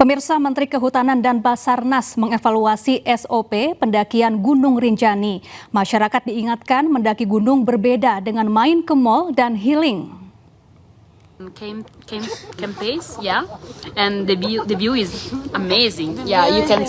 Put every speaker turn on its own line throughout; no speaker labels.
Pemirsa, Menteri Kehutanan dan Basarnas mengevaluasi SOP pendakian Gunung Rinjani. Masyarakat diingatkan mendaki gunung berbeda dengan main ke mall dan healing.
Campaigns, yeah, and the view is amazing.
Yeah, you can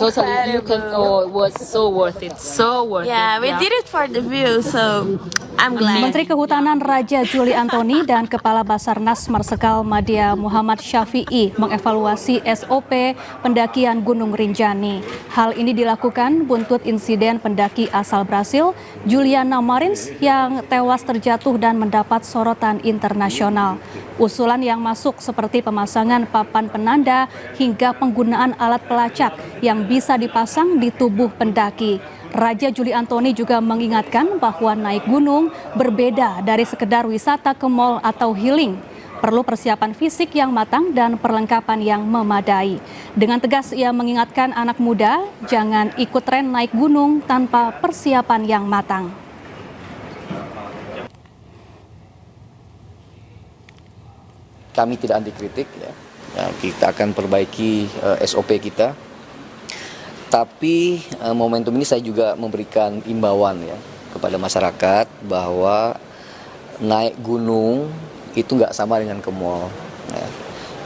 oh, it was so worth it.
So worth
Yeah,
it.
we did it for the view, so I'm glad.
Menteri Kehutanan Raja Juli Antoni dan Kepala Basarnas Marsikal Madya Muhammad Syafi'i mengevaluasi SOP pendakian Gunung Rinjani. Hal ini dilakukan buntut insiden pendaki asal Brasil, Juliana Marins, yang tewas terjatuh dan mendapat sorotan internasional. Usulan yang masuk seperti pemasangan papan penanda hingga penggunaan alat pelacak yang bisa dipasang di tubuh pendaki. Raja Juli Antoni juga mengingatkan bahwa naik gunung berbeda dari sekedar wisata ke mall atau healing. Perlu persiapan fisik yang matang dan perlengkapan yang memadai. Dengan tegas ia mengingatkan anak muda jangan ikut tren naik gunung tanpa persiapan yang matang.
Kami tidak anti kritik, ya. Kita akan perbaiki SOP kita. Tapi momentum ini saya juga memberikan imbauan ya kepada masyarakat bahwa naik gunung itu nggak sama dengan ke mall. Ya.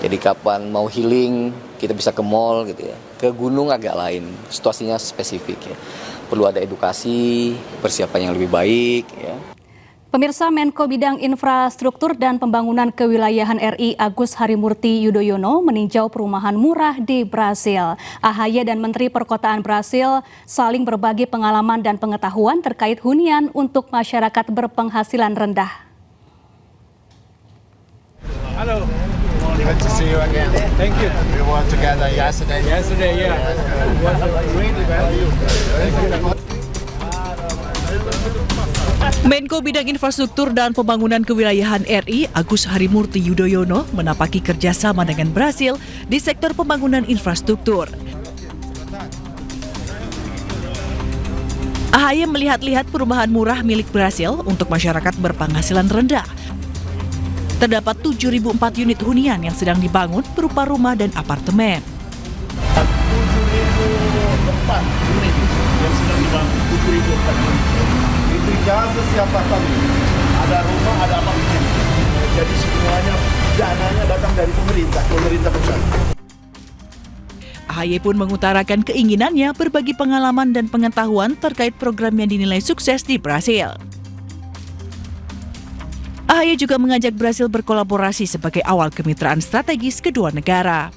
Jadi kapan mau healing kita bisa ke mall gitu ya. Ke gunung agak lain, situasinya spesifik ya. Perlu ada edukasi, persiapan yang lebih baik ya.
Pemirsa, Menko Bidang Infrastruktur dan Pembangunan Kewilayahan RI Agus Harimurti Yudhoyono meninjau perumahan murah di Brasil. AHY dan Menteri Perkotaan Brasil saling berbagi pengalaman dan pengetahuan terkait hunian untuk masyarakat berpenghasilan rendah.
Halo. Good to see you again. Thank you. We were together yesterday. Yesterday, yeah. It was a great event.
Menko Bidang Infrastruktur dan Pembangunan Kewilayahan RI Agus Harimurti Yudhoyono menapaki kerjasama dengan Brasil di sektor pembangunan infrastruktur. AHY melihat-lihat perumahan murah milik Brasil untuk masyarakat berpenghasilan rendah. Terdapat 7.004 unit hunian yang sedang dibangun berupa rumah dan apartemen.
7.004 unit yang sedang dibangun, 7.004. Itu jasa siapa kami? Ada rumah, ada apartemen. Jadi semuanya dananya datang dari pemerintah pusat.
AHY pun mengutarakan keinginannya berbagi pengalaman dan pengetahuan terkait program yang dinilai sukses di Brasil. AHY juga mengajak Brasil berkolaborasi sebagai awal kemitraan strategis kedua negara.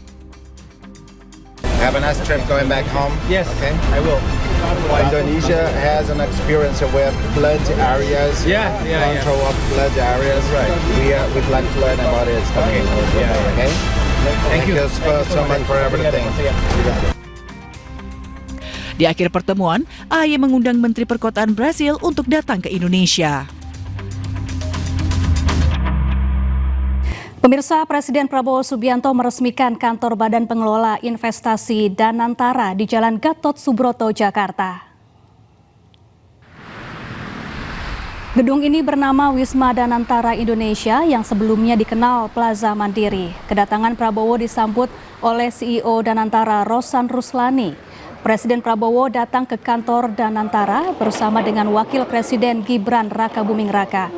Have a nice trip going back home. Yes, okay, I will. Indonesia has an experience with flood areas. Control of flood areas. Right. We'd like to learn about it. Okay. Okay. Thank you so much for everything.
Di akhir pertemuan, AHY mengundang Menteri Perkotaan Brasil untuk datang ke Indonesia.
Pemirsa, Presiden Prabowo Subianto meresmikan kantor Badan Pengelola Investasi Danantara di Jalan Gatot Subroto, Jakarta. Gedung ini bernama Wisma Danantara Indonesia yang sebelumnya dikenal Plaza Mandiri. Kedatangan Prabowo disambut oleh CEO Danantara Rosan Ruslani. Presiden Prabowo datang ke kantor Danantara bersama dengan Wakil Presiden Gibran Rakabuming Raka.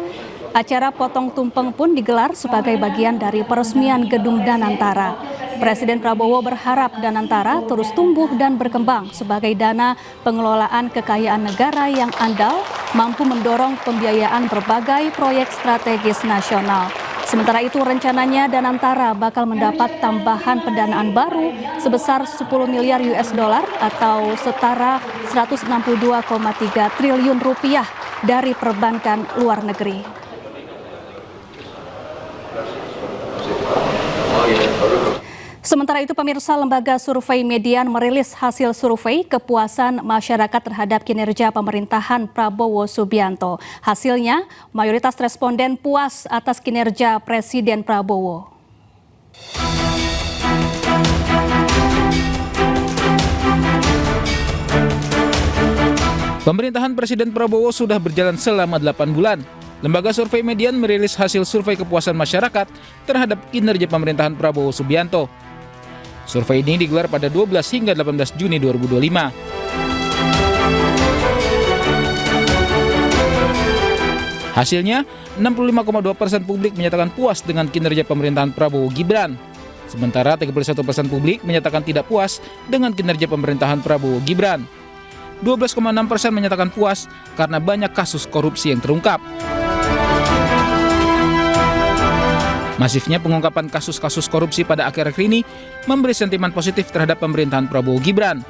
Acara potong tumpeng pun digelar sebagai bagian dari peresmian gedung Danantara. Presiden Prabowo berharap Danantara terus tumbuh dan berkembang sebagai dana pengelolaan kekayaan negara yang andal, mampu mendorong pembiayaan berbagai proyek strategis nasional. Sementara itu rencananya Danantara bakal mendapat tambahan pendanaan baru sebesar 10 miliar US dollar atau setara 162,3 triliun rupiah dari perbankan luar negeri. Sementara itu, pemirsa, lembaga survei Median merilis hasil survei kepuasan masyarakat terhadap kinerja pemerintahan Prabowo Subianto. Hasilnya, mayoritas responden puas atas kinerja Presiden Prabowo.
Pemerintahan Presiden Prabowo sudah berjalan selama 8 bulan. Lembaga survei Median merilis hasil survei kepuasan masyarakat terhadap kinerja pemerintahan Prabowo Subianto. Survei ini digelar pada 12 hingga 18 Juni 2025. Hasilnya, 65,2% publik menyatakan puas dengan kinerja pemerintahan Prabowo Gibran. Sementara 31% publik menyatakan tidak puas dengan kinerja pemerintahan Prabowo Gibran. 12,6% menyatakan puas karena banyak kasus korupsi yang terungkap. Masifnya pengungkapan kasus-kasus korupsi pada akhir-akhir ini memberi sentimen positif terhadap pemerintahan Prabowo Gibran.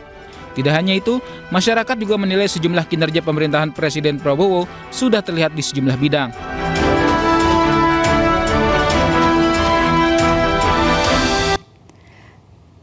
Tidak hanya itu, masyarakat juga menilai sejumlah kinerja pemerintahan Presiden Prabowo sudah terlihat di sejumlah bidang.